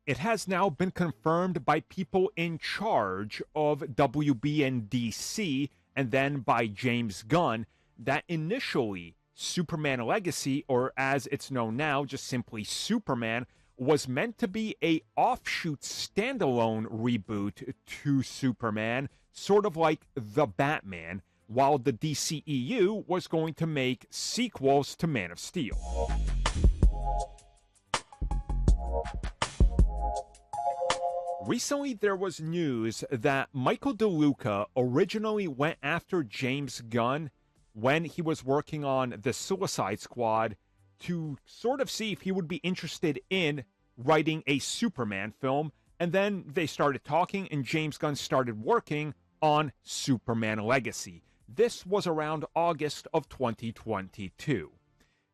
It has now been confirmed by people in charge of WB and DC, and then by James Gunn, that initially Superman Legacy, or as it's known now, just simply Superman, was meant to be a offshoot standalone reboot to Superman, sort of like The Batman, while the DCEU was going to make sequels to Man of Steel. Recently, there was news that Michael DeLuca originally went after James Gunn when he was working on the Suicide Squad to sort of see if he would be interested in writing a Superman film, and then they started talking and James Gunn started working on Superman Legacy. This was around August of 2022.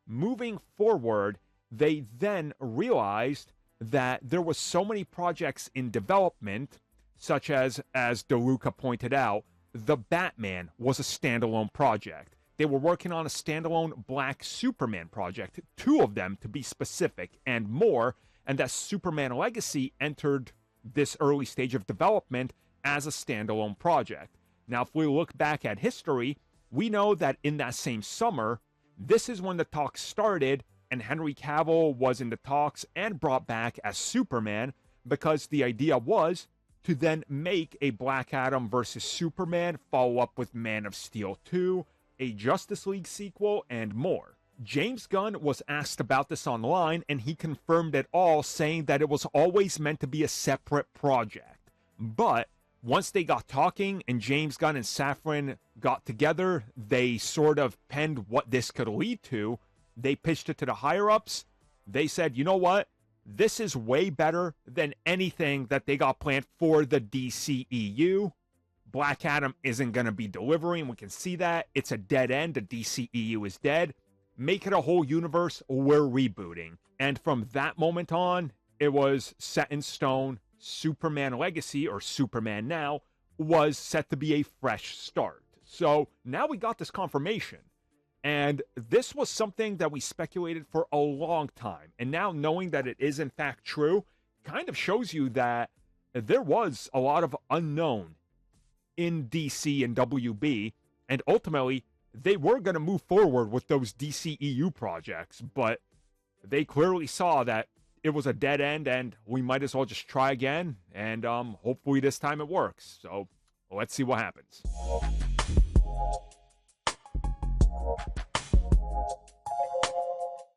Moving forward, they then realized that there was so many projects in development, such as DeLuca pointed out, The Batman was a standalone project. They were working on a standalone Black Superman project, 2 of them to be specific, and more, and that Superman Legacy entered this early stage of development as a standalone project. Now, if we look back at history, we know that in that same summer, this is when the talks started, and Henry Cavill was in the talks and brought back as Superman, because the idea was to then make a Black Adam versus Superman, follow up with Man of Steel 2, a Justice League sequel, and more. James Gunn was asked about this online, and he confirmed it all, saying that it was always meant to be a separate project. But once they got talking and James Gunn and Safran got together, they sort of penned what this could lead to. They pitched it to the higher-ups. They said, you know what? This is way better than anything that they got planned for the DCEU. Black Adam isn't going to be delivering. We can see that. It's a dead end. The DCEU is dead. Make it a whole universe. We're rebooting. And from that moment on, it was set in stone. Superman Legacy, or Superman Now, was set to be a fresh start. So now we got this confirmation. And this was something that we speculated for a long time. And now knowing that it is in fact true, kind of shows you that there was a lot of unknown in DC and WB. And ultimately, they were going to move forward with those DCEU projects. But they clearly saw that it was a dead end and we might as well just try again. And hopefully this time it works. So let's see what happens.